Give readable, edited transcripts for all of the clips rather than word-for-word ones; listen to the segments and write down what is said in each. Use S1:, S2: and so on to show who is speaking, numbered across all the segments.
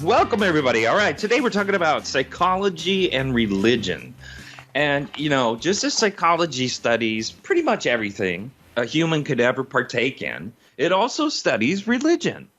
S1: Welcome, everybody. All right, today we're talking about psychology and religion. And, just as psychology studies pretty much everything a human could ever partake in, it also studies religion.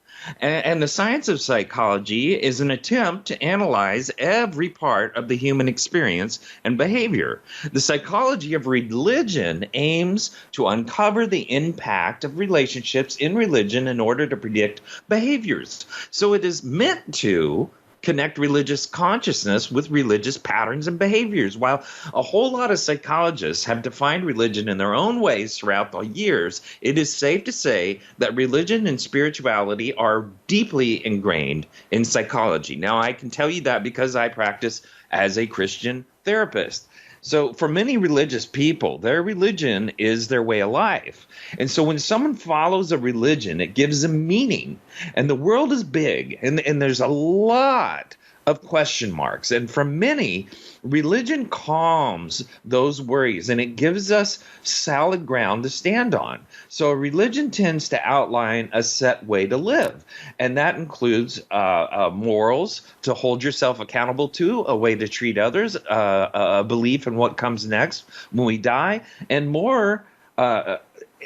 S1: And the science of psychology is an attempt to analyze every part of the human experience and behavior. The psychology of religion aims to uncover the impact of relationships in religion in order to predict behaviors. So it is meant to connect religious consciousness with religious patterns and behaviors. While a whole lot of psychologists have defined religion in their own ways throughout the years, it is safe to say that religion and spirituality are deeply ingrained in psychology. Now, I can tell you that because I practice as a Christian therapist. So for many religious people, their religion is their way of life. And so when someone follows a religion, it gives them meaning. And the world is big, and there's a lot of question marks. And for many, religion calms those worries, and it gives us solid ground to stand on. So religion tends to outline a set way to live, and that includes morals to hold yourself accountable to, a way to treat others, a belief in what comes next when we die, and more.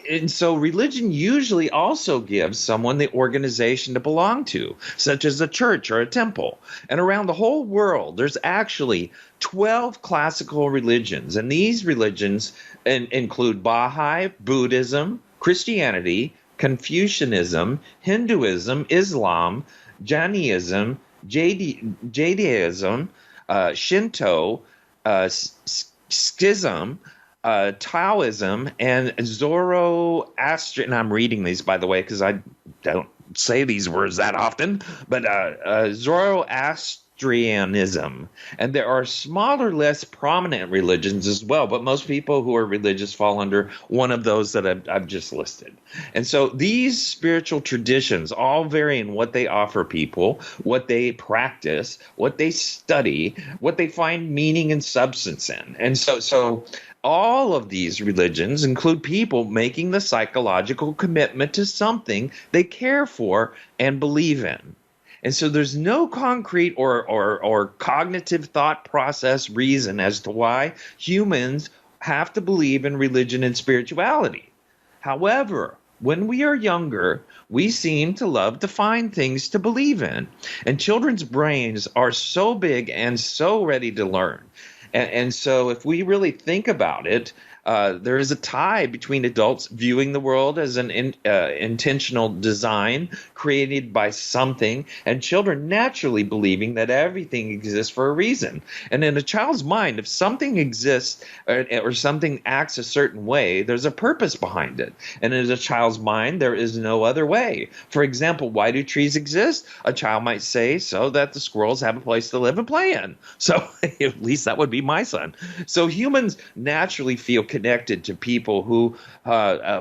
S1: And so religion usually also gives someone the organization to belong to, such as a church or a temple. And around the whole world, there's actually 12 classical religions. And these religions include Baha'i, Buddhism, Christianity, Confucianism, Hinduism, Islam, Jainism, Judaism, Shinto, Schism, Taoism, and Zoroastrian. And I'm reading these, by the way, because I don't say these words that often, but Zoroastrianism. And there are smaller, less prominent religions as well, but most people who are religious fall under one of those that I've just listed. And so these spiritual traditions all vary in what they offer people, what they practice, what they study, what they find meaning and substance in. And so all of these religions include people making the psychological commitment to something they care for and believe in. And so there's no concrete or cognitive thought process reason as to why humans have to believe in religion and spirituality. However, when we are younger, we seem to love to find things to believe in. And children's brains are so big and so ready to learn. And so if we really think about it, there is a tie between adults viewing the world as an intentional design created by something, and children naturally believing that everything exists for a reason. And in a child's mind, if something exists or something acts a certain way, there's a purpose behind it. And in a child's mind, there is no other way. For example, why do trees exist? A child might say so that the squirrels have a place to live and play in. So at least that would be my son. So humans naturally feel connected to people who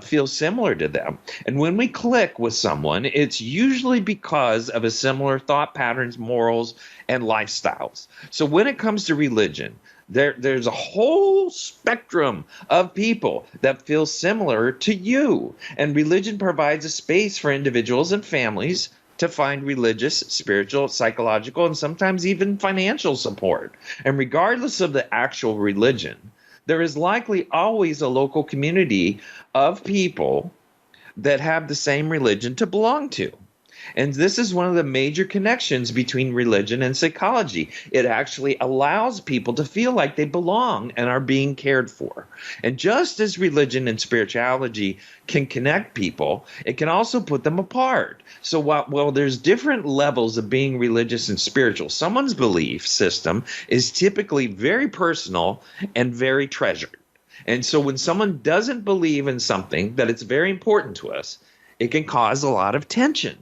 S1: feel similar to them. And when we click with someone, it's usually because of a similar thought patterns, morals, and lifestyles. So when it comes to religion, there's a whole spectrum of people that feel similar to you. And religion provides a space for individuals and families to find religious, spiritual, psychological, and sometimes even financial support. And regardless of the actual religion, there is likely always a local community of people that have the same religion to belong to. And this is one of the major connections between religion and psychology. It actually allows people to feel like they belong and are being cared for. And just as religion and spirituality can connect people, it can also put them apart. So while there's different levels of being religious and spiritual, someone's belief system is typically very personal and very treasured. And so when someone doesn't believe in something that it's very important to us, it can cause a lot of tension.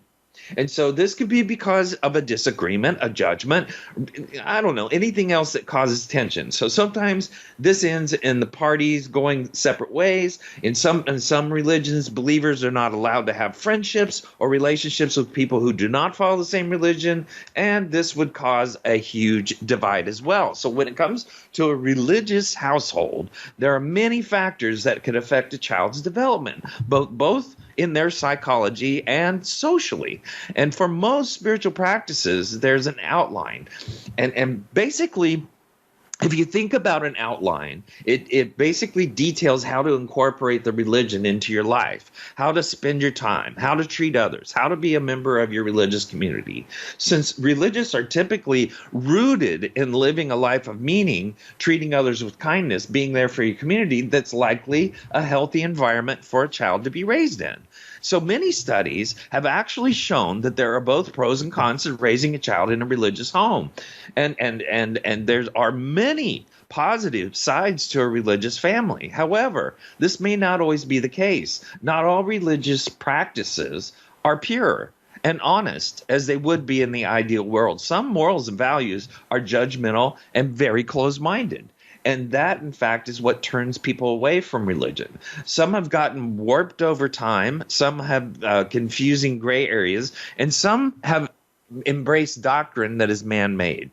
S1: And so this could be because of a disagreement, a judgment, I don't know, anything else that causes tension. So sometimes this ends in the parties going separate ways. In some religions, believers are not allowed to have friendships or relationships with people who do not follow the same religion, and this would cause a huge divide as well. So when it comes to a religious household, there are many factors that could affect a child's development, both in their psychology and socially. And for most spiritual practices, there's an outline. And basically, if you think about an outline, it basically details how to incorporate the religion into your life, how to spend your time, how to treat others, how to be a member of your religious community. Since religious are typically rooted in living a life of meaning, treating others with kindness, being there for your community, that's likely a healthy environment for a child to be raised in. So many studies have actually shown that there are both pros and cons to raising a child in a religious home. And there are many positive sides to a religious family. However, this may not always be the case. Not all religious practices are pure and honest as they would be in the ideal world. Some morals and values are judgmental and very close-minded. And that, in fact, is what turns people away from religion. Some have gotten warped over time. Some have confusing gray areas. And some have embraced doctrine that is man-made.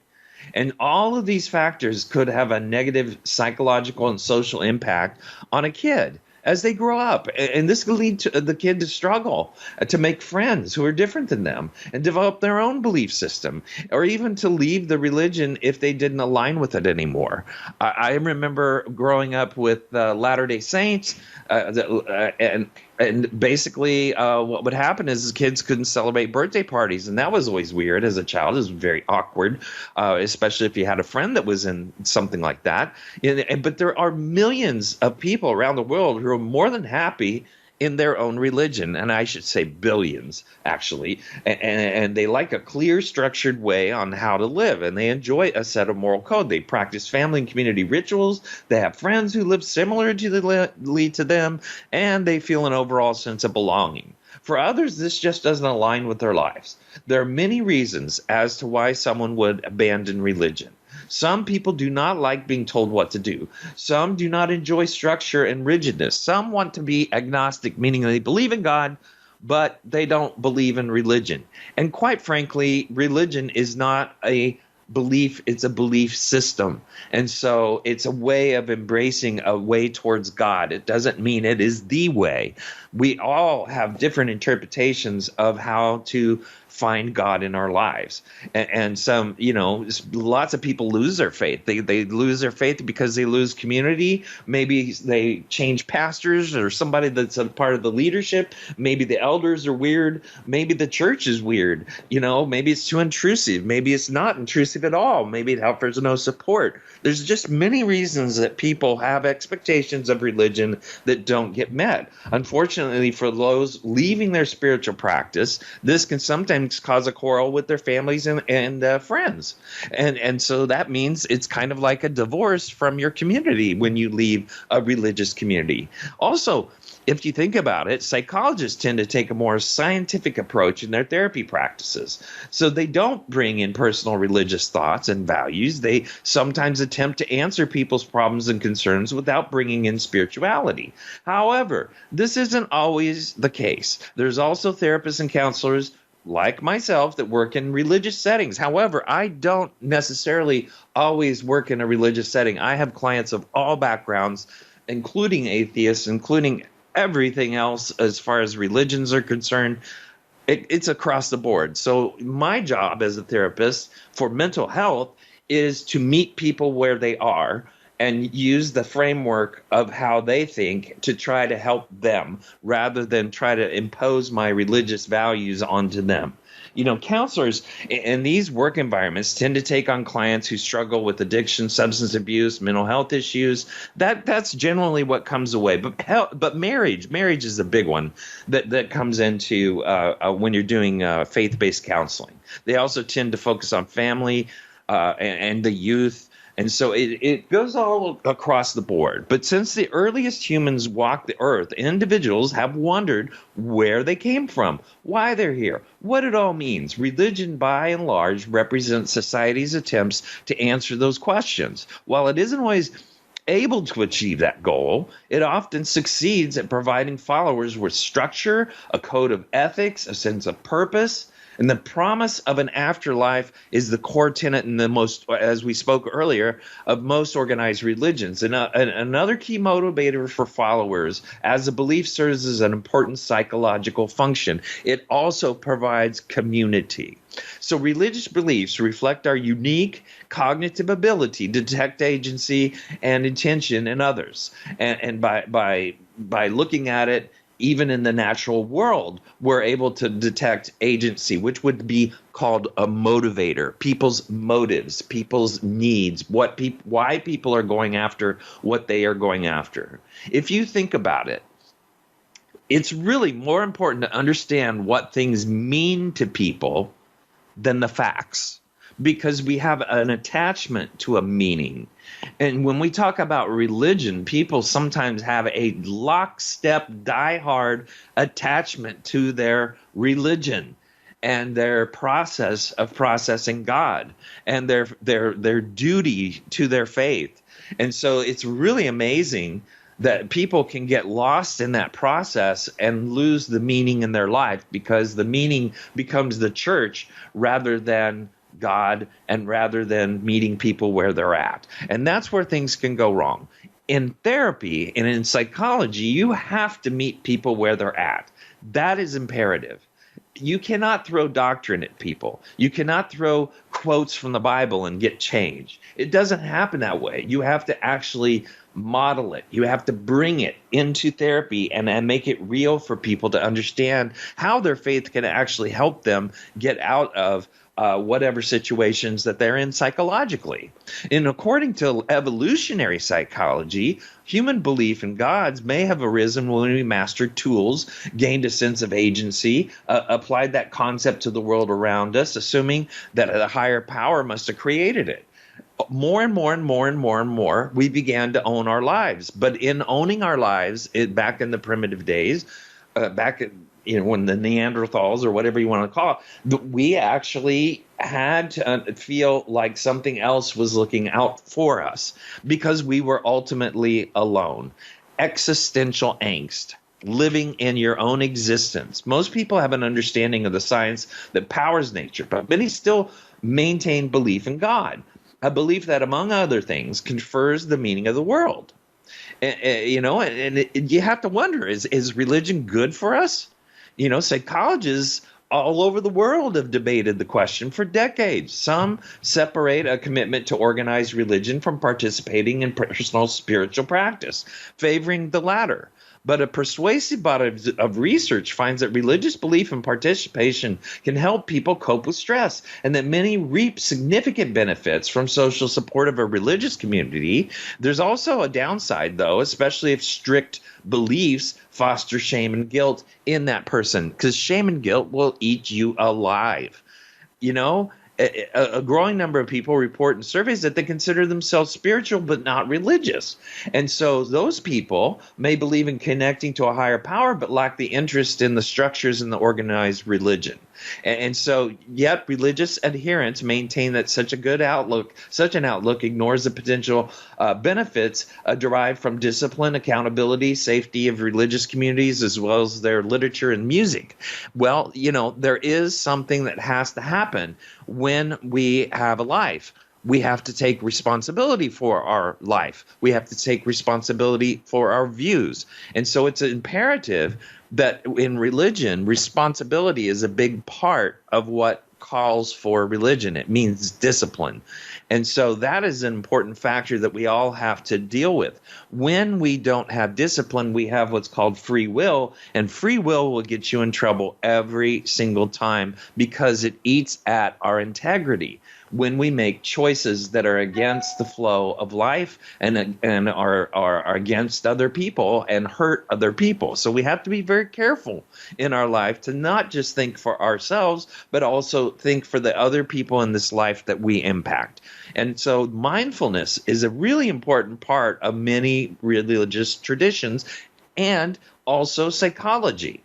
S1: And all of these factors could have a negative psychological and social impact on a kid as they grow up. And this could lead to the kid to struggle to make friends who are different than them and develop their own belief system, or even to leave the religion if they didn't align with it anymore. I remember growing up with Latter-day Saints, and basically what would happen is kids couldn't celebrate birthday parties, and that was always weird as a child. It was very awkward, especially if you had a friend that was in something like that. But there are millions of people around the world who are more than happy in their own religion, and I should say billions, actually, and they like a clear, structured way on how to live, and they enjoy a set of moral code. They practice family and community rituals, they have friends who live similarly to them, and they feel an overall sense of belonging. For others, this just doesn't align with their lives. There are many reasons as to why someone would abandon religion. Some people do not like being told what to do. Some do not enjoy structure and rigidness. Some want to be agnostic, meaning they believe in God, but they don't believe in religion. And quite frankly, religion is not a belief, it's a belief system. And so it's a way of embracing a way towards God. It doesn't mean it is the way. We all have different interpretations of how to find God in our lives. And some, lots of people lose their faith. They lose their faith because they lose community. Maybe they change pastors or somebody that's a part of the leadership. Maybe the elders are weird. Maybe the church is weird. Maybe it's too intrusive. Maybe it's not intrusive at all. Maybe it offers no support. There's just many reasons that people have expectations of religion that don't get met. Unfortunately, for those leaving their spiritual practice, this can sometimes cause a quarrel with their families and friends. And so that means it's kind of like a divorce from your community when you leave a religious community. Also, if you think about it, psychologists tend to take a more scientific approach in their therapy practices. So they don't bring in personal religious thoughts and values. They sometimes attempt to answer people's problems and concerns without bringing in spirituality. However, this isn't always the case. There's also therapists and counselors like myself that work in religious settings. However, I don't necessarily always work in a religious setting. I have clients of all backgrounds, including atheists, including everything else as far as religions are concerned. It's across the board. So my job as a therapist for mental health is to meet people where they are and use the framework of how they think to try to help them rather than try to impose my religious values onto them. Counselors in these work environments tend to take on clients who struggle with addiction, substance abuse, mental health issues. That's generally what comes away. But marriage is a big one that comes into when you're doing faith-based counseling. They also tend to focus on family and the youth. And so it goes all across the board. But since the earliest humans walked the earth, individuals have wondered where they came from, why they're here, what it all means. Religion, by and large, represents society's attempts to answer those questions. While it isn't always able to achieve that goal, it often succeeds at providing followers with structure, a code of ethics, a sense of purpose. And the promise of an afterlife is the core tenet in the most, as we spoke earlier, of most organized religions. And another key motivator for followers, as a belief serves as an important psychological function, it also provides community. So religious beliefs reflect our unique cognitive ability to detect agency and intention in others. And by looking at it, even in the natural world, we're able to detect agency, which would be called a motivator, people's motives, people's needs, why people are going after what they are going after. If you think about it, it's really more important to understand what things mean to people than the facts, because we have an attachment to a meaning. And when we talk about religion, people sometimes have a lockstep, diehard attachment to their religion and their process of processing God and their duty to their faith. And so it's really amazing that people can get lost in that process and lose the meaning in their life, because the meaning becomes the church rather than God and rather than meeting people where they're at. And that's where things can go wrong. In therapy and in psychology, you have to meet people where they're at. That is imperative. You cannot throw doctrine at people. You cannot throw quotes from the Bible and get change. It doesn't happen that way. You have to actually model it. You have to bring it into therapy and make it real for people to understand how their faith can actually help them get out of whatever situations that they're in psychologically. And according to evolutionary psychology, human belief in gods may have arisen when we mastered tools, gained a sense of agency, applied that concept to the world around us, assuming that a higher power must have created it. More and more, we began to own our lives. But in owning our lives, back in the primitive days, when the Neanderthals or whatever you want to call it, we actually had to feel like something else was looking out for us because we were ultimately alone. Existential angst, living in your own existence. Most people have an understanding of the science that powers nature, but many still maintain belief in God, a belief that, among other things, confers the meaning of the world. And you have to wonder, is religion good for us? Psychologists all over the world have debated the question for decades. Some separate a commitment to organized religion from participating in personal spiritual practice, favoring the latter. But a persuasive body of research finds that religious belief and participation can help people cope with stress, and that many reap significant benefits from social support of a religious community. There's also a downside, though, especially if strict beliefs foster shame and guilt in that person, because shame and guilt will eat you alive. A growing number of people report in surveys that they consider themselves spiritual but not religious. And so those people may believe in connecting to a higher power but lack the interest in the structures in the organized religion. And so yet religious adherents maintain that such an outlook ignores the potential benefits derived from discipline, accountability, safety of religious communities, as well as their literature and music. Well, there is something that has to happen when we have a life. We have to take responsibility for our life. We have to take responsibility for our views. And so it's imperative that in religion, responsibility is a big part of what calls for religion. It means discipline. And so that is an important factor that we all have to deal with. When we don't have discipline, we have what's called free will, and free will get you in trouble every single time because it eats at our integrity. When we make choices that are against the flow of life and are against other people and hurt other people. So we have to be very careful in our life to not just think for ourselves, but also think for the other people in this life that we impact. And so mindfulness is a really important part of many religious traditions and also psychology.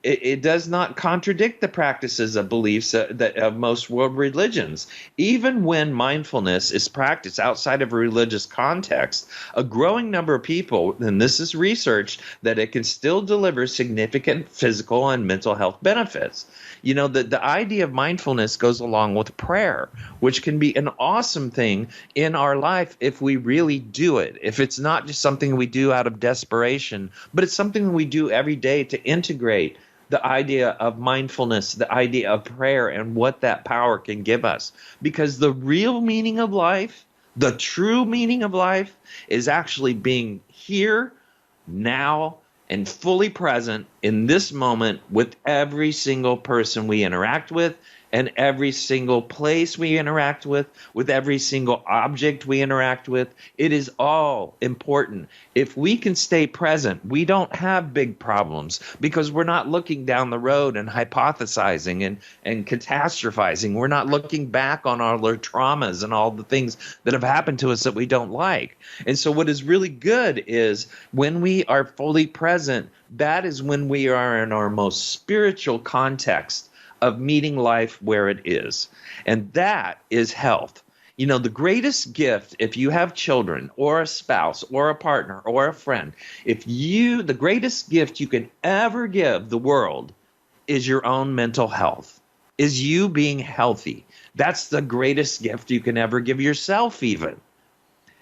S1: It does not contradict the practices of beliefs that of most world religions. Even when mindfulness is practiced outside of a religious context, a growing number of people, and this is research, that it can still deliver significant physical and mental health benefits. The idea of mindfulness goes along with prayer, which can be an awesome thing in our life if we really do it. If it's not just something we do out of desperation, but it's something we do every day to integrate the idea of mindfulness, the idea of prayer, and what that power can give us. Because the real meaning of life, the true meaning of life, is actually being here, now, and fully present in this moment with every single person we interact with, and every single place we interact with every single object we interact with. It is all important. If we can stay present, we don't have big problems because we're not looking down the road and hypothesizing and catastrophizing. We're not looking back on all our traumas and all the things that have happened to us that we don't like. And so what is really good is when we are fully present, that is when we are in our most spiritual context of meeting life where it is. And that is health. The greatest gift, if you have children or a spouse or a partner or a friend, the greatest gift you can ever give the world is your own mental health, is you being healthy. That's the greatest gift you can ever give yourself even.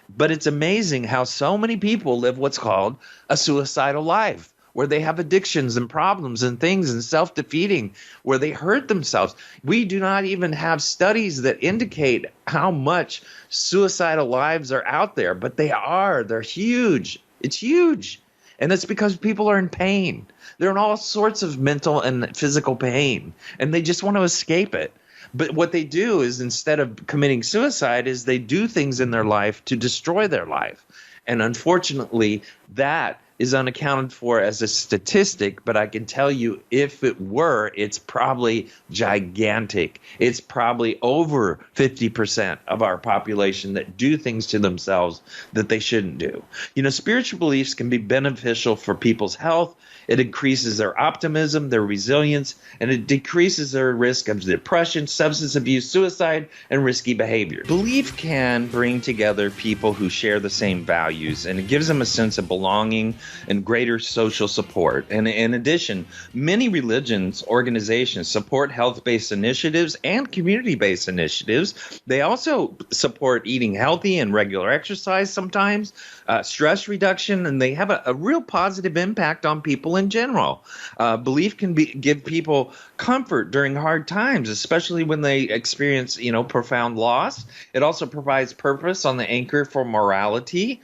S1: But it's amazing how so many people live what's called a suicidal life, where they have addictions and problems and things and self-defeating, where they hurt themselves. We do not even have studies that indicate how much suicidal lives are out there, but they're huge. It's huge. And it's because people are in pain. They're in all sorts of mental and physical pain, and they just want to escape it. But what they do is, instead of committing suicide, is they do things in their life to destroy their life. And unfortunately, that is unaccounted for as a statistic, but I can tell you, if it were, it's probably gigantic. It's probably over 50% of our population that do things to themselves that they shouldn't do. Spiritual beliefs can be beneficial for people's health. It increases their optimism, their resilience, and it decreases their risk of depression, substance abuse, suicide, and risky behavior. Belief can bring together people who share the same values, and it gives them a sense of belonging and greater social support. And in addition, many religions, organizations support health-based initiatives and community-based initiatives. They also support eating healthy and regular exercise sometimes, stress reduction, and they have a real positive impact on people in general. Belief can give people comfort during hard times, especially when they experience, profound loss. It also provides purpose on the anchor for morality.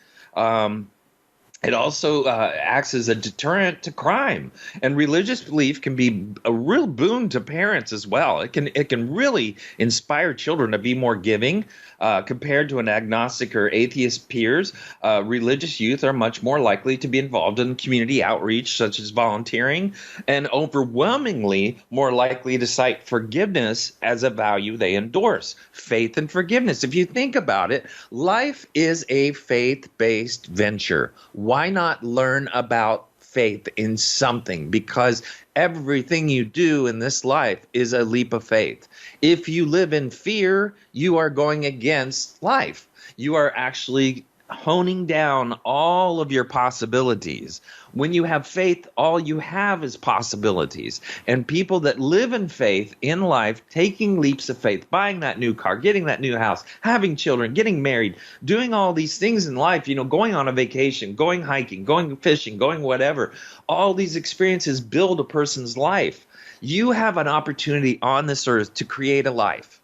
S1: It also acts as a deterrent to crime, and religious belief can be a real boon to parents as well. It can really inspire children to be more giving. Compared to an agnostic or atheist peers, religious youth are much more likely to be involved in community outreach, such as volunteering, and overwhelmingly more likely to cite forgiveness as a value they endorse. Faith and forgiveness. If you think about it, life is a faith-based venture. Why not learn about faith in something? Because everything you do in this life is a leap of faith. If you live in fear, you are going against life. You are actually honing down all of your possibilities. When you have faith, all you have is possibilities. And people that live in faith in life, taking leaps of faith, buying that new car, getting that new house, having children, getting married, doing all these things in life, going on a vacation, going hiking, going fishing, going whatever, all these experiences build a person's life. You have an opportunity on this earth to create a life.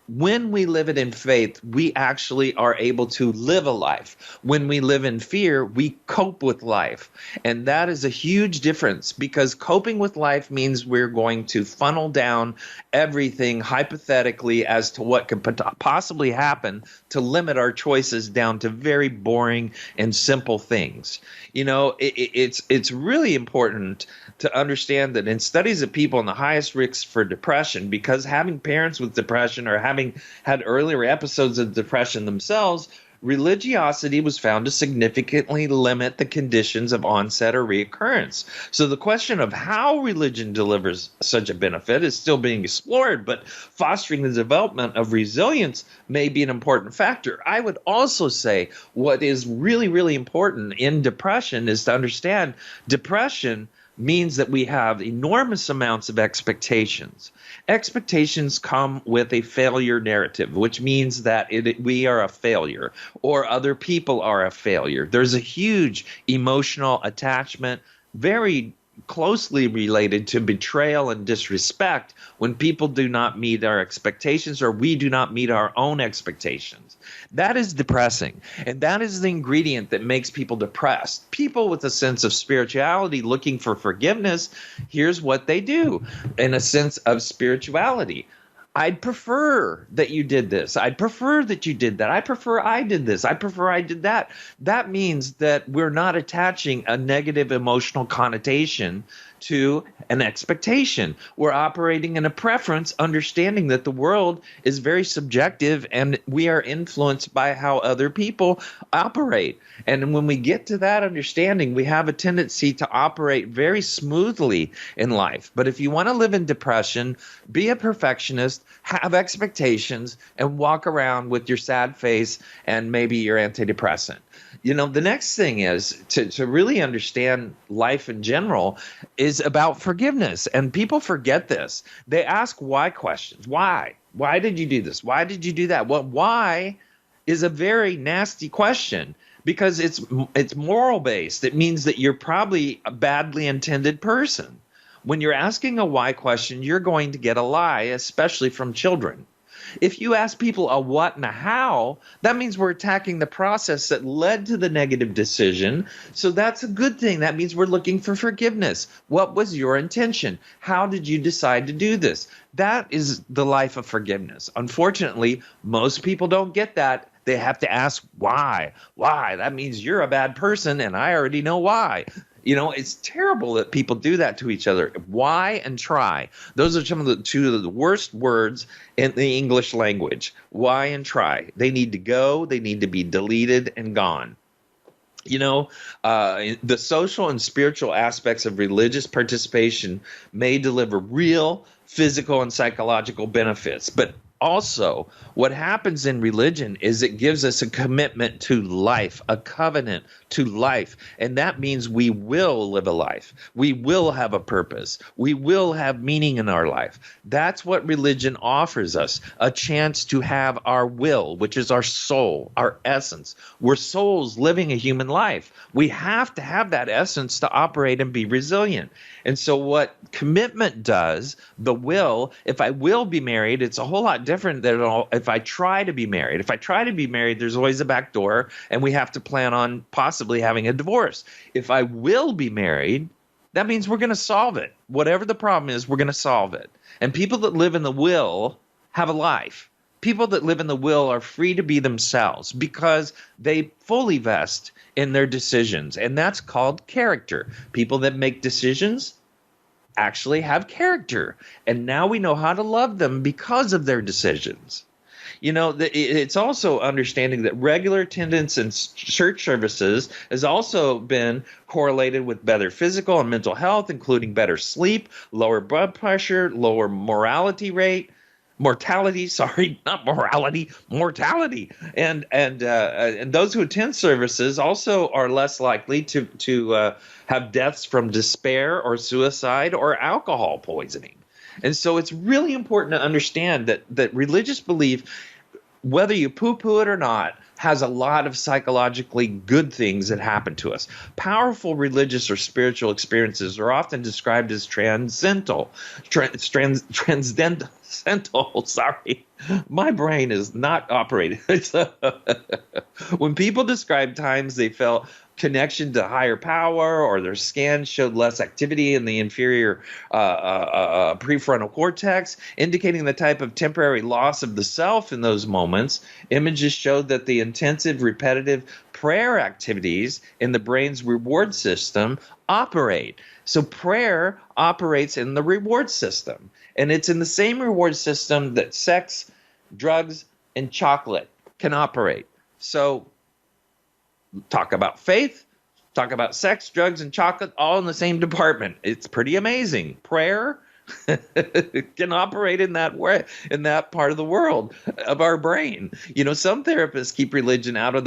S1: When we live it in faith, we actually are able to live a life. When we live in fear, we cope with life. And that is a huge difference, because coping with life means we're going to funnel down everything hypothetically as to what could possibly happen to limit our choices down to very boring and simple things. It's really important to understand that in studies of people in the highest risk for depression, because having parents with depression or having had earlier episodes of depression themselves, religiosity was found to significantly limit the conditions of onset or reoccurrence. So the question of how religion delivers such a benefit is still being explored, but fostering the development of resilience may be an important factor. I would also say what is really, really important in depression is to understand depression means that we have enormous amounts of expectations. Expectations come with a failure narrative, which means that we are a failure or other people are a failure. There's a huge emotional attachment, very closely related to betrayal and disrespect when people do not meet our expectations or we do not meet our own expectations. That is depressing, and that is the ingredient that makes people depressed. People with a sense of spirituality looking for forgiveness, here's what they do in a sense of spirituality. I'd prefer that you did this. I'd prefer that you did that. I prefer I did this. I prefer I did that. That means that we're not attaching a negative emotional connotation to an expectation. We're operating in a preference, understanding that the world is very subjective and we are influenced by how other people operate. And when we get to that understanding, we have a tendency to operate very smoothly in life. But if you want to live in depression, be a perfectionist, have expectations, and walk around with your sad face and maybe your antidepressant. You know, the next thing is to really understand life in general is about forgiveness. And people forget this. They ask why questions. Why? Why did you do this? Why did you do that? Well, why is a very nasty question because it's moral based. It means that you're probably a badly intended person. When you're asking a why question, you're going to get a lie, especially from children. If you ask people a what and a how, that means we're attacking the process that led to the negative decision. So that's a good thing. That means we're looking for forgiveness. What was your intention? How did you decide to do this? That is the life of forgiveness. Unfortunately, most people don't get that. They have to ask why. Why? That means you're a bad person and I already know why. You know, it's terrible that people do that to each other. Why and try. Those are some of the two of the worst words in the English language. Why and try. They need to go. They need to be deleted and gone. You know, the social and spiritual aspects of religious participation may deliver real physical and psychological benefits, but also, what happens in religion is it gives us a commitment to life, a covenant to life. And that means we will live a life. We will have a purpose. We will have meaning in our life. That's what religion offers us, a chance to have our will, which is our soul, our essence. We're souls living a human life. We have to have that essence to operate and be resilient. And so what commitment does, the will, if I will be married, it's a whole lot different than if I try to be married. If I try to be married, there's always a back door, and we have to plan on possibly having a divorce. If I will be married, that means we're going to solve it. Whatever the problem is, we're going to solve it. And people that live in the will have a life. People that live in the will are free to be themselves because they fully vest in their decisions. And that's called character. People that make decisions actually have character. And now we know how to love them because of their decisions. You know, it's also understanding that regular attendance in church services has also been correlated with better physical and mental health, including better sleep, lower blood pressure, lower mortality. And those who attend services also are less likely to have deaths from despair or suicide or alcohol poisoning. And so it's really important to understand that religious belief, whether you poo-poo it or not, has a lot of psychologically good things that happen to us. Powerful religious or spiritual experiences are often described as transcendental. Sorry, my brain is not operating. When people describe times they felt connection to higher power or their scans showed less activity in the inferior prefrontal cortex, indicating the type of temporary loss of the self in those moments, images showed that the intensive, repetitive prayer activities in the brain's reward system operate. So prayer operates in the reward system, and it's in the same reward system that sex, drugs, and chocolate can operate. So talk about faith, talk about sex, drugs, and chocolate all in the same department. It's pretty amazing. Prayer can operate in that way, in that part of the world of our brain. Some therapists keep religion out of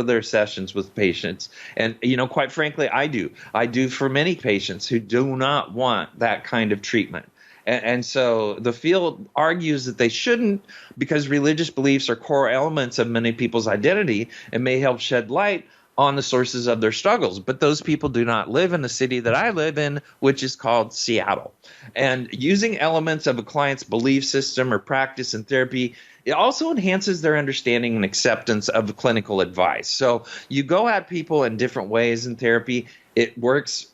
S1: their sessions with patients, and quite frankly, I do for many patients who do not want that kind of treatment. And so the field argues that they shouldn't, because religious beliefs are core elements of many people's identity and may help shed light on the sources of their struggles. But those people do not live in the city that I live in, which is called Seattle. And using elements of a client's belief system or practice in therapy, it also enhances their understanding and acceptance of clinical advice. So you go at people in different ways in therapy. It works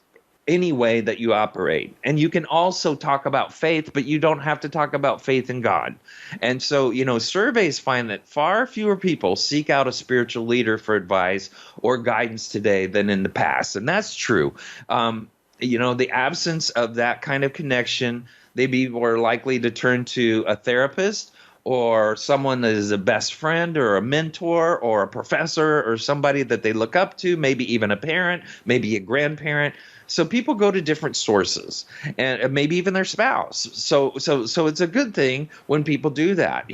S1: any way that you operate. And you can also talk about faith, but you don't have to talk about faith in God. And so, surveys find that far fewer people seek out a spiritual leader for advice or guidance today than in the past. And that's true. The absence of that kind of connection, they'd be more likely to turn to a therapist or someone that is a best friend or a mentor or a professor or somebody that they look up to, maybe even a parent, maybe a grandparent. So people go to different sources, and maybe even their spouse. So it's a good thing when people do that.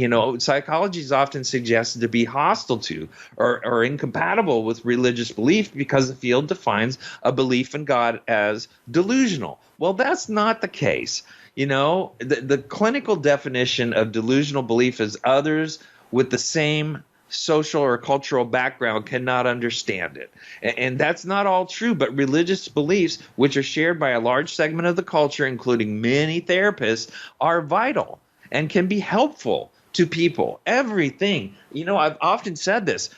S1: Psychology is often suggested to be hostile to or incompatible with religious belief because the field defines a belief in God as delusional. Well, that's not the case. The clinical definition of delusional belief is others with the same social or cultural background cannot understand it. And that's not all true, but religious beliefs, which are shared by a large segment of the culture, including many therapists, are vital and can be helpful to people. Everything. I've often said this.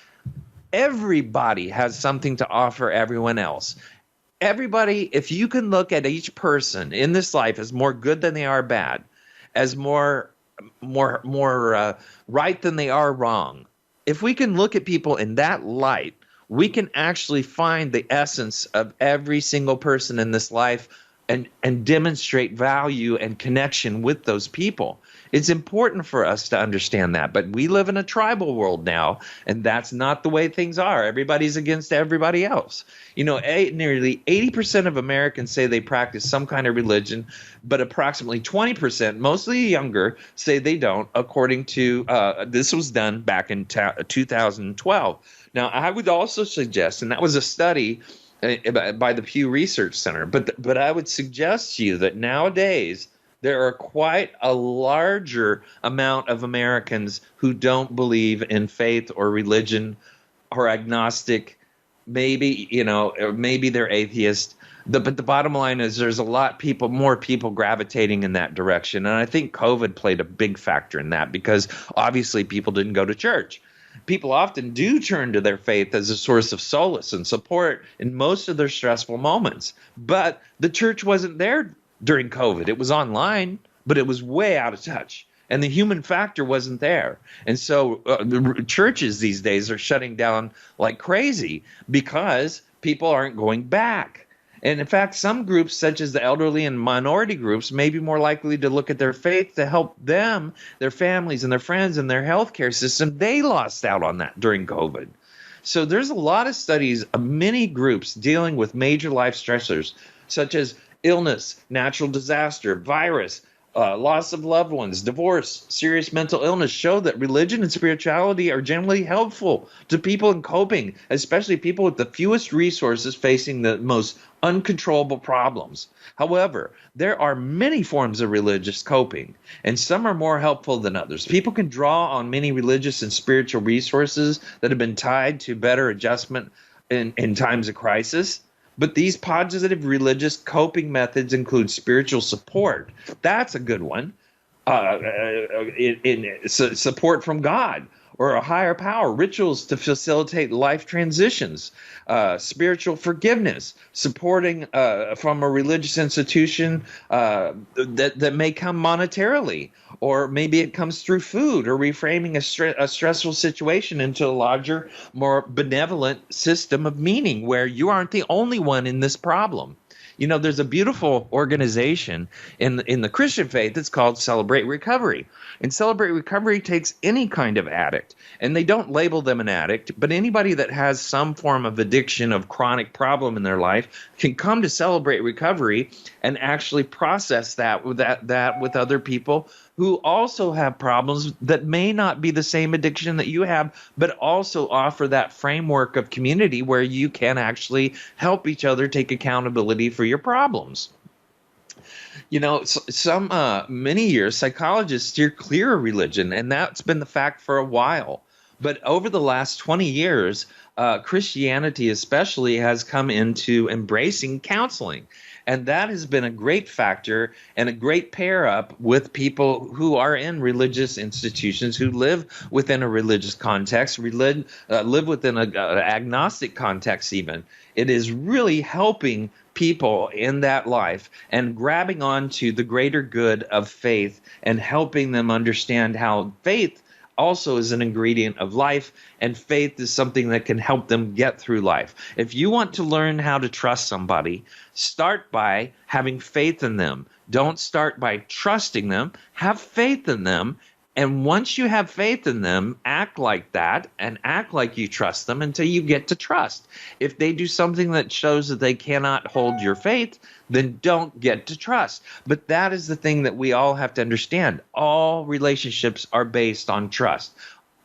S1: Everybody has something to offer everyone else. Everybody, if you can look at each person in this life as more good than they are bad, as more right than they are wrong, if we can look at people in that light, we can actually find the essence of every single person in this life and demonstrate value and connection with those people. It's important for us to understand that, but we live in a tribal world now, and that's not the way things are. Everybody's against everybody else. Nearly 80% of Americans say they practice some kind of religion, but approximately 20%, mostly younger, say they don't, according to this was done back in 2012. Now, I would also suggest, and that was a study by the Pew Research Center, but I would suggest to you that nowadays there are quite a larger amount of Americans who don't believe in faith or religion or agnostic. Maybe, or maybe they're atheist. But the bottom line is there's a lot more people gravitating in that direction. And I think COVID played a big factor in that because obviously people didn't go to church. People often do turn to their faith as a source of solace and support in most of their stressful moments. But the church wasn't there during COVID. It was online, but it was way out of touch. And the human factor wasn't there. And so the churches these days are shutting down like crazy because people aren't going back. And in fact, some groups, such as the elderly and minority groups, may be more likely to look at their faith to help them, their families, and their friends and their healthcare system. They lost out on that during COVID. So there's a lot of studies of many groups dealing with major life stressors, such as illness, natural disaster, virus, loss of loved ones, divorce, serious mental illness, show that religion and spirituality are generally helpful to people in coping, especially people with the fewest resources facing the most uncontrollable problems. However, there are many forms of religious coping, and some are more helpful than others. People can draw on many religious and spiritual resources that have been tied to better adjustment in times of crisis. But these positive religious coping methods include spiritual support. That's a good one. Support from God or a higher power, rituals to facilitate life transitions, spiritual forgiveness, supporting from a religious institution that may come monetarily, or maybe it comes through food or reframing a stressful situation into a larger, more benevolent system of meaning where you aren't the only one in this problem. There's a beautiful organization in the Christian faith that's called Celebrate Recovery. And Celebrate Recovery takes any kind of addict, and they don't label them an addict, but anybody that has some form of addiction, of chronic problem in their life, can come to Celebrate Recovery and actually process that with other people who also have problems that may not be the same addiction that you have, but also offer that framework of community where you can actually help each other take accountability for your problems. Many years, psychologists steer clear of religion, and that's been the fact for a while. But over the last 20 years, Christianity especially has come into embracing counseling. And that has been a great factor and a great pair up with people who are in religious institutions, who live within a religious context, live within an agnostic context even. It is really helping people in that life and grabbing onto the greater good of faith and helping them understand how faith also is an ingredient of life, and faith is something that can help them get through life. If you want to learn how to trust somebody, start by having faith in them. Don't start by trusting them. Have faith in them. And once you have faith in them, act like that and act like you trust them until you get to trust. If they do something that shows that they cannot hold your faith, then don't get to trust. But that is the thing that we all have to understand. All relationships are based on trust.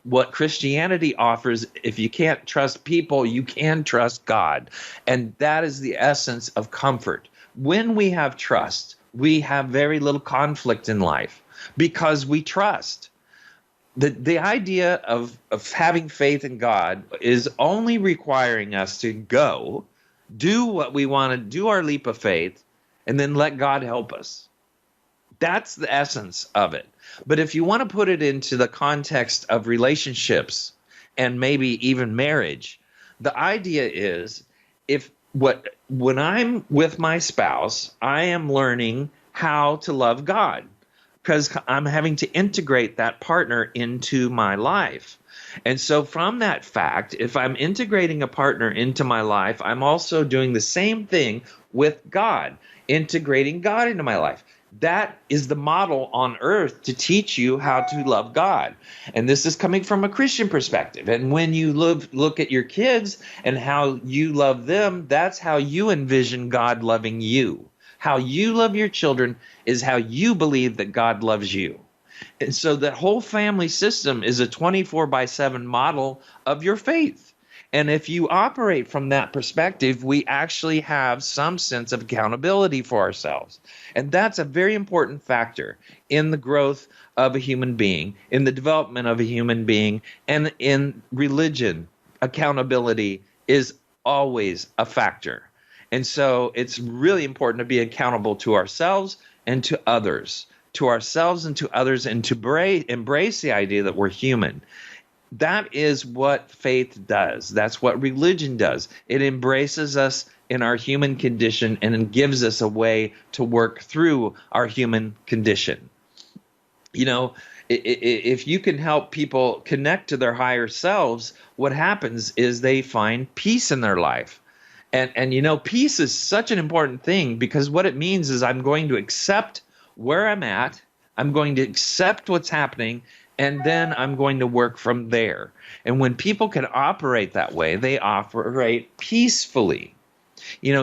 S1: What Christianity offers, if you can't trust people, you can trust God. And that is the essence of comfort. When we have trust, we have very little conflict in life because we trust. The idea of having faith in God is only requiring us to go, do what we want to do, our leap of faith, and then let God help us. That's the essence of it. But if you want to put it into the context of relationships and maybe even marriage, the idea is when I'm with my spouse, I am learning how to love God because I'm having to integrate that partner into my life. And so from that fact, if I'm integrating a partner into my life, I'm also doing the same thing with God, integrating God into my life. That is the model on earth to teach you how to love God. And this is coming from a Christian perspective. And when you look at your kids and how you love them, that's how you envision God loving you. How you love your children is how you believe that God loves you. And so that whole family system is a 24/7 model of your faith. And if you operate from that perspective, we actually have some sense of accountability for ourselves. And that's a very important factor in the growth of a human being, in the development of a human being, and in religion. Accountability is always a factor. And so it's really important to be accountable to ourselves and to others, to ourselves and to others, and to embrace the idea that we're human. That is what faith does. That's what religion does. It embraces us in our human condition and it gives us a way to work through our human condition. If you can help people connect to their higher selves, what happens is they find peace in their life. And peace is such an important thing because what it means is I'm going to accept where I'm at, I'm going to accept what's happening, and then I'm going to work from there. And when people can operate that way, they operate peacefully.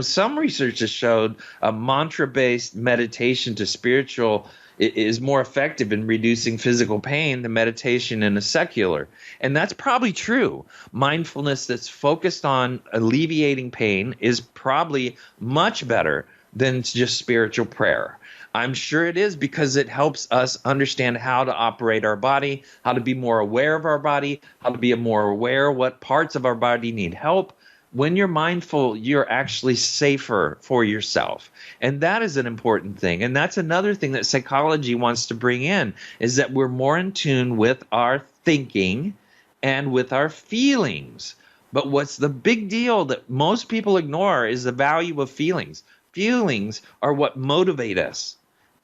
S1: Some research has showed a mantra-based meditation to spiritual is more effective in reducing physical pain than meditation in a secular. And that's probably true. Mindfulness that's focused on alleviating pain is probably much better than just spiritual prayer. I'm sure it is because it helps us understand how to operate our body, how to be more aware of our body, how to be more aware what parts of our body need help. When you're mindful, you're actually safer for yourself. And that is an important thing. And that's another thing that psychology wants to bring in, is that we're more in tune with our thinking and with our feelings. But what's the big deal that most people ignore is the value of feelings. Feelings are what motivate us.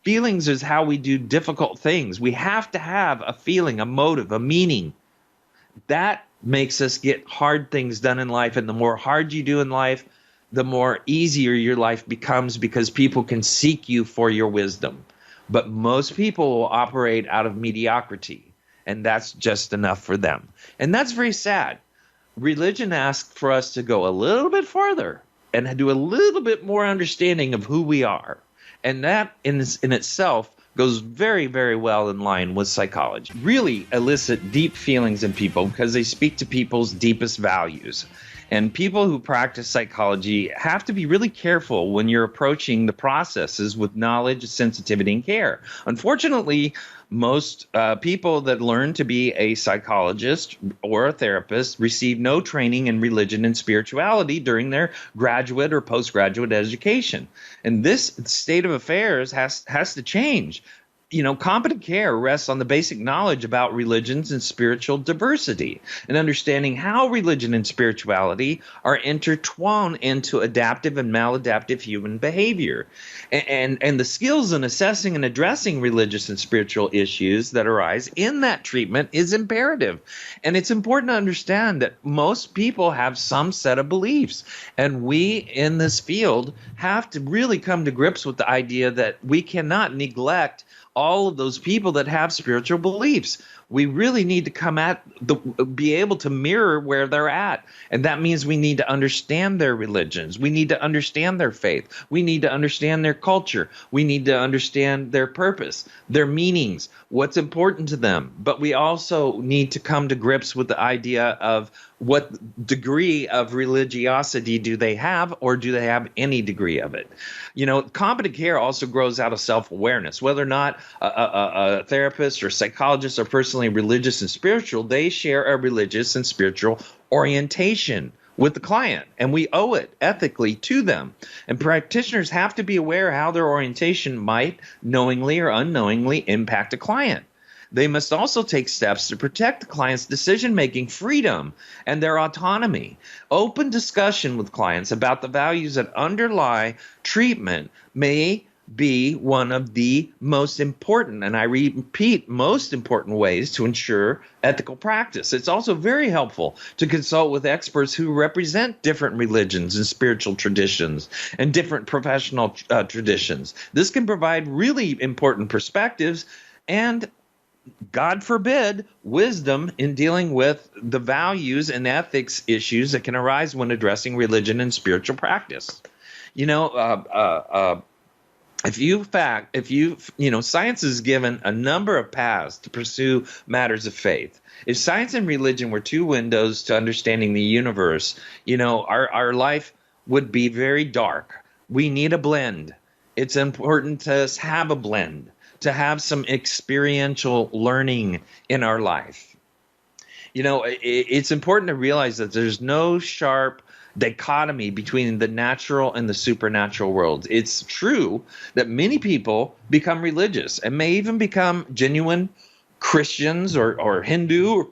S1: Feelings is how we do difficult things. We have to have a feeling, a motive, a meaning. That makes us get hard things done in life. And the more hard you do in life, the more easier your life becomes because people can seek you for your wisdom. But most people will operate out of mediocrity, and that's just enough for them. And that's very sad. Religion asks for us to go a little bit farther and do a little bit more understanding of who we are. And that in itself goes very, very well in line with psychology. Really elicit deep feelings in people because they speak to people's deepest values. And people who practice psychology have to be really careful when you're approaching the processes with knowledge, sensitivity, and care. Unfortunately, most people that learn to be a psychologist or a therapist receive no training in religion and spirituality during their graduate or postgraduate education. And this state of affairs has to change. Competent care rests on the basic knowledge about religions and spiritual diversity and understanding how religion and spirituality are intertwined into adaptive and maladaptive human behavior. And the skills in assessing and addressing religious and spiritual issues that arise in that treatment is imperative. And it's important to understand that most people have some set of beliefs. And we in this field have to really come to grips with the idea that we cannot neglect all of those people that have spiritual beliefs. We really need to be able to mirror where they're at. And that means we need to understand their religions. We need to understand their faith. We need to understand their culture. We need to understand their purpose, their meanings, what's important to them. But we also need to come to grips with the idea of what degree of religiosity do they have, or do they have any degree of it? Competent care also grows out of self-awareness. Whether or not a therapist or psychologist are personally religious and spiritual, they share a religious and spiritual orientation with the client, and we owe it ethically to them. And practitioners have to be aware how their orientation might knowingly or unknowingly impact a client. They must also take steps to protect the client's decision-making freedom and their autonomy. Open discussion with clients about the values that underlie treatment may be one of the most important, and I repeat, most important ways to ensure ethical practice. It's also very helpful to consult with experts who represent different religions and spiritual traditions and different professional traditions. This can provide really important perspectives and, God forbid, wisdom in dealing with the values and ethics issues that can arise when addressing religion and spiritual practice. Science is given a number of paths to pursue matters of faith. If science and religion were two windows to understanding the universe, our life would be very dark. We need a blend. It's important to have a blend, to have some experiential learning in our life. It's important to realize that there's no sharp dichotomy between the natural and the supernatural worlds. It's true that many people become religious and may even become genuine Christians or Hindu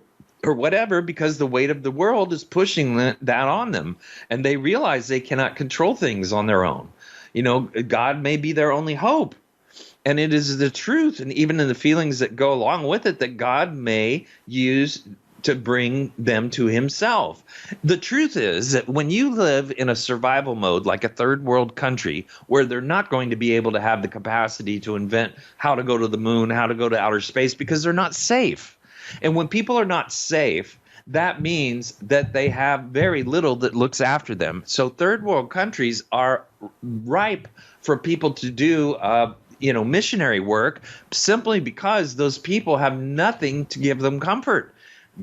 S1: or whatever because the weight of the world is pushing that on them, and they realize they cannot control things on their own. God may be their only hope. And it is the truth, and even in the feelings that go along with it, that God may use to bring them to himself. The truth is that when you live in a survival mode like a third world country where they're not going to be able to have the capacity to invent how to go to the moon, how to go to outer space, because they're not safe. And when people are not safe, that means that they have very little that looks after them. So third world countries are ripe for people to do missionary work simply because those people have nothing to give them comfort.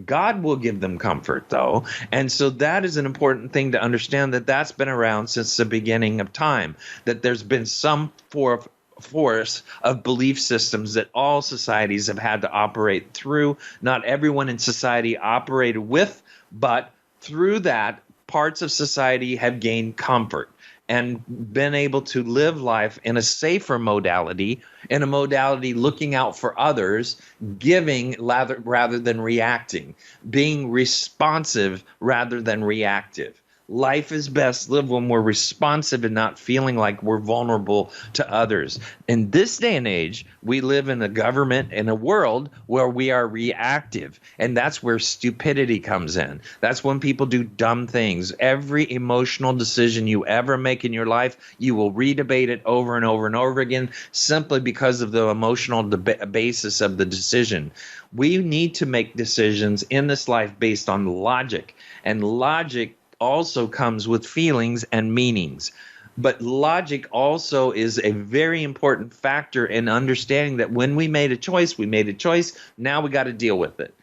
S1: God will give them comfort, though. And so that is an important thing to understand, that that's been around since the beginning of time, that there's been some force of belief systems that all societies have had to operate through. Not everyone in society operated with, but through that, parts of society have gained comfort and been able to live life in a safer modality, in a modality looking out for others, giving rather than reacting, being responsive rather than reactive. Life is best lived when we're responsive and not feeling like we're vulnerable to others. In this day and age, we live in a government and a world where we are reactive, and that's where stupidity comes in. That's when people do dumb things. Every emotional decision you ever make in your life, you will redebate it over and over and over again simply because of the emotional basis of the decision. We need to make decisions in this life based on logic, and logic also comes with feelings and meanings. But logic also is a very important factor in understanding that when we made a choice, we made a choice. Now we got to deal with it.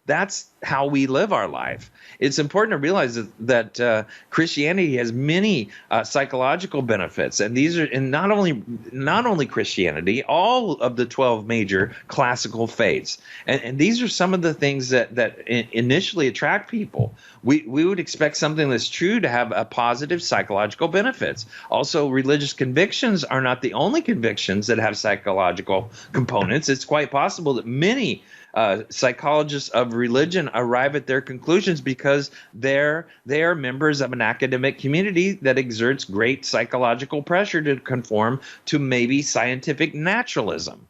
S1: That's how we live our life. It's important to realize that Christianity has many psychological benefits, and these are not only Christianity, all of the 12 major classical faiths, and these are some of the things that initially attract people. We would expect something that's true to have a positive psychological benefits. Also, religious convictions are not the only convictions that have psychological components. It's quite possible that many psychologists of religion arrive at their conclusions because they are members of an academic community that exerts great psychological pressure to conform to maybe scientific naturalism.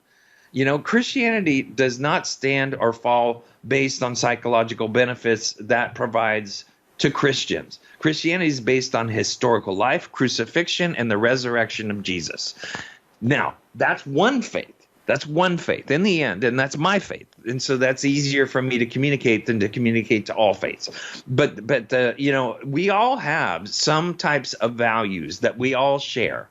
S1: Christianity does not stand or fall based on psychological benefits that provides to Christians. Christianity is based on historical life, crucifixion, and the resurrection of Jesus. Now, that's one faith. That's one faith in the end, and that's my faith. And so that's easier for me to communicate than to communicate to all faiths. But we all have some types of values that we all share.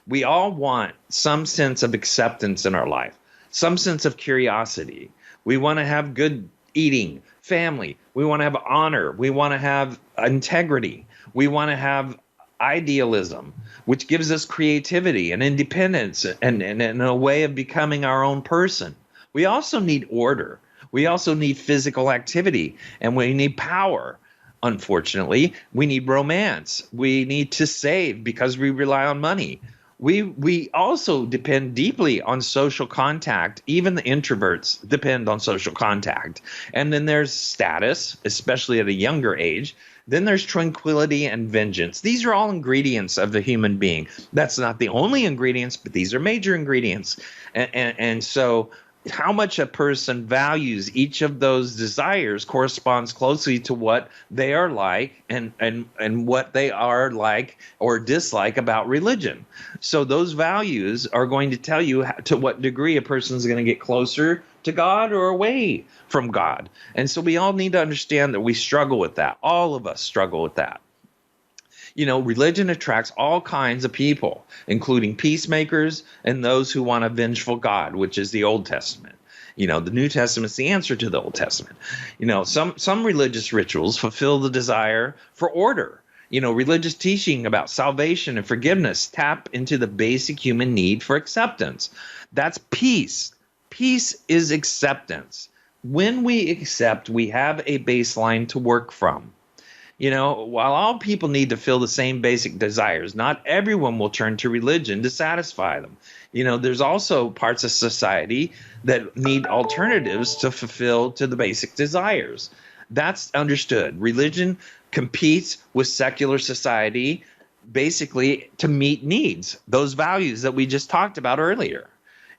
S1: We all want some sense of acceptance in our life, some sense of curiosity. We want to have good eating, family. We want to have honor. We want to have integrity. We want to have idealism, which gives us creativity and independence and a way of becoming our own person. We also need order. We also need physical activity, and we need power. Unfortunately, we need romance. We need to save because we rely on money. We also depend deeply on social contact. Even the introverts depend on social contact. And then there's status, especially at a younger age. Then there's tranquility and vengeance. These are all ingredients of the human being. That's not the only ingredients, but these are major ingredients. And so how much a person values each of those desires corresponds closely to what they are like and what they are like or dislike about religion. So those values are going to tell you to what degree a person is going to get closer to God or away from God. And so we all need to understand that we struggle with that. All of us struggle with that. Religion attracts all kinds of people, including peacemakers and those who want a vengeful God, which is the Old Testament. The New Testament's the answer to the Old Testament. Some religious rituals fulfill the desire for order. Religious teaching about salvation and forgiveness tap into the basic human need for acceptance. That's peace. Peace is acceptance. When we accept, we have a baseline to work from. While all people need to feel the same basic desires, not everyone will turn to religion to satisfy them. There's also parts of society that need alternatives to fulfill to the basic desires. That's understood. Religion competes with secular society basically to meet needs, those values that we just talked about earlier.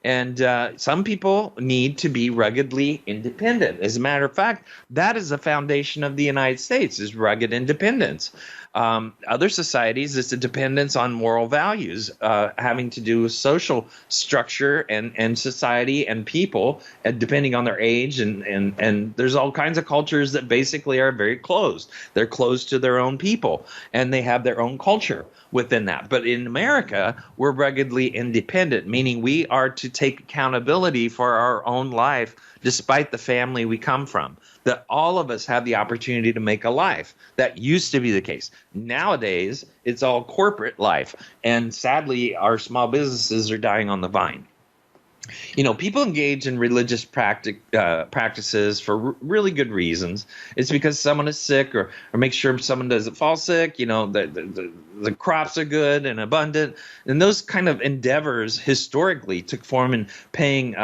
S1: And some people need to be ruggedly independent. As a matter of fact, that is the foundation of the United States, is rugged independence. Other societies, it's a dependence on moral values having to do with social structure and society and people, depending on their age. And there's all kinds of cultures that basically are very closed. They're closed to their own people, and they have their own culture within that. But in America, we're ruggedly independent, meaning we are to take accountability for our own life despite the family we come from. That all of us have the opportunity to make a life. That used to be the case. Nowadays, it's all corporate life. And sadly, our small businesses are dying on the vine. People engage in religious practices for really good reasons. It's because someone is sick or make sure someone doesn't fall sick. The crops are good and abundant. And those kind of endeavors historically took form in paying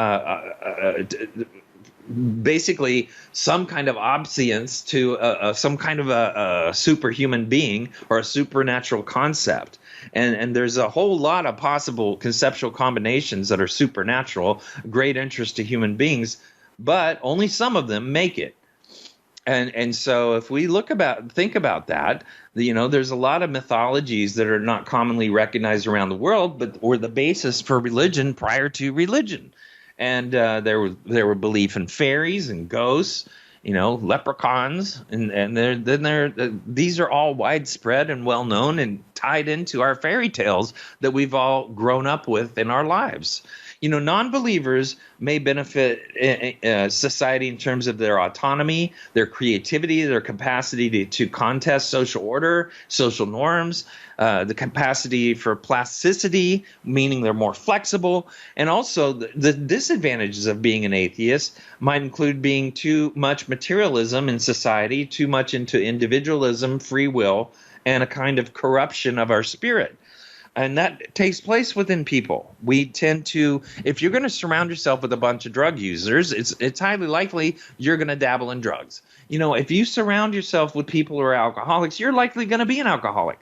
S1: basically some kind of obedience to some kind of a superhuman being or a supernatural concept. And there's a whole lot of possible conceptual combinations that are supernatural, great interest to human beings, but only some of them make it. And so if we think about that, there's a lot of mythologies that are not commonly recognized around the world, but were the basis for religion prior to religion. And there were belief in fairies and ghosts, leprechauns, and these are all widespread and well known and tied into our fairy tales that we've all grown up with in our lives. Non-believers may benefit society in terms of their autonomy, their creativity, their capacity to contest social order, social norms, the capacity for plasticity, meaning they're more flexible. And also the disadvantages of being an atheist might include being too much materialism in society, too much into individualism, free will, and a kind of corruption of our spirit. And that takes place within people. We tend to, if you're going to surround yourself with a bunch of drug users, it's highly likely you're going to dabble in drugs. If you surround yourself with people who are alcoholics, you're likely going to be an alcoholic.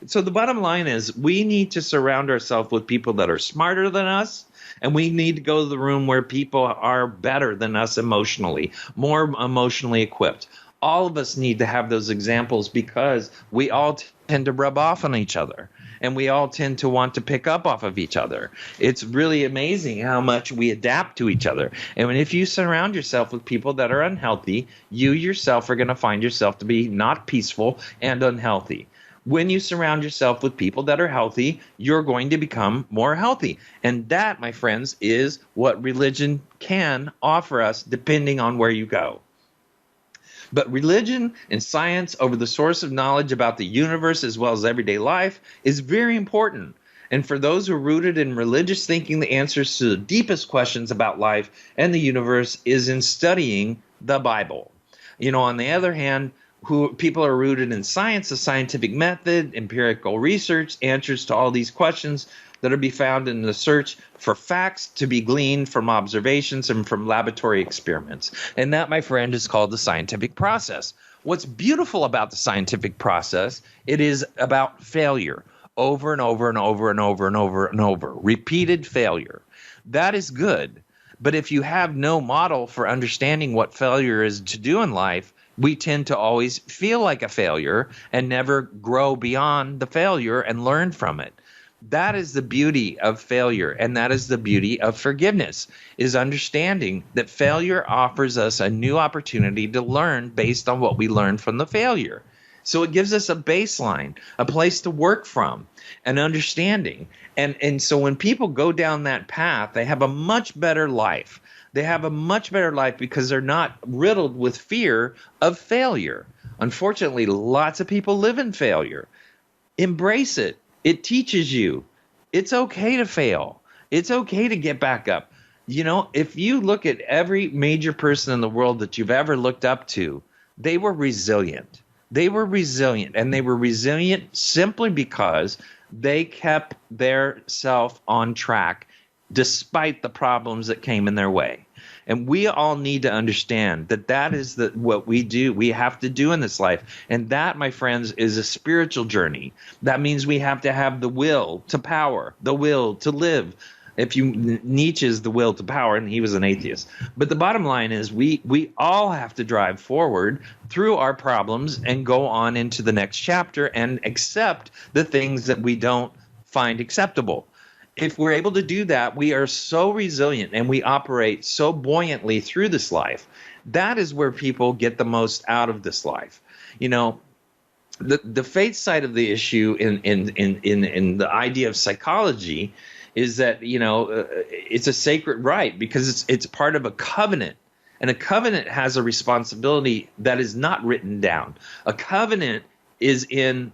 S1: So the bottom line is we need to surround ourselves with people that are smarter than us, and we need to go to the room where people are better than us emotionally, more emotionally equipped. All of us need to have those examples because we all tend to rub off on each other. And we all tend to want to pick up off of each other. It's really amazing how much we adapt to each other. And if you surround yourself with people that are unhealthy, you yourself are going to find yourself to be not peaceful and unhealthy. When you surround yourself with people that are healthy, you're going to become more healthy. And that, my friends, is what religion can offer us depending on where you go. But religion and science over the source of knowledge about the universe as well as everyday life is very important. And for those who are rooted in religious thinking, the answers to the deepest questions about life and the universe is in studying the Bible. On the other hand, people are rooted in science, the scientific method, empirical research, answers to all these questions that are be found in the search for facts to be gleaned from observations and from laboratory experiments. And that, my friend, is called the scientific process. What's beautiful about the scientific process, it is about failure over and over and over and over and over and over, repeated failure. That is good. But if you have no model for understanding what failure is to do in life, we tend to always feel like a failure and never grow beyond the failure and learn from it. That is the beauty of failure, and that is the beauty of forgiveness, is understanding that failure offers us a new opportunity to learn based on what we learned from the failure. So it gives us a baseline, a place to work from, an understanding. And so when people go down that path, they have a much better life. They have a much better life because they're not riddled with fear of failure. Unfortunately, lots of people live in failure. Embrace it. It teaches you. It's okay to fail. It's okay to get back up. If you look at every major person in the world that you've ever looked up to, they were resilient. They were resilient, and they were resilient simply because they kept their self on track despite the problems that came in their way. And we all need to understand that that is what we do. We have to do in this life. And that, my friends, is a spiritual journey. That means we have to have the will to power, the will to live. Nietzsche's the will to power, and he was an atheist. But the bottom line is we all have to drive forward through our problems and go on into the next chapter and accept the things that we don't find acceptable. If we're able to do that, we are so resilient and we operate so buoyantly through this life. That is where people get the most out of this life. The faith side of the issue in the idea of psychology is that it's a sacred right because it's part of a covenant, and a covenant has a responsibility that is not written down. A covenant is in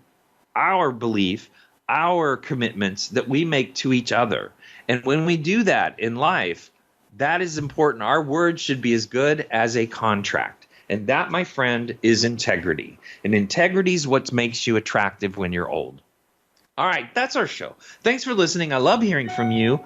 S1: our belief, our commitments that we make to each other. And when we do that in life, that is important. Our word should be as good as a contract. And that, my friend, is integrity. And integrity is what makes you attractive when you're old. All right, that's our show. Thanks for listening. I love hearing from you.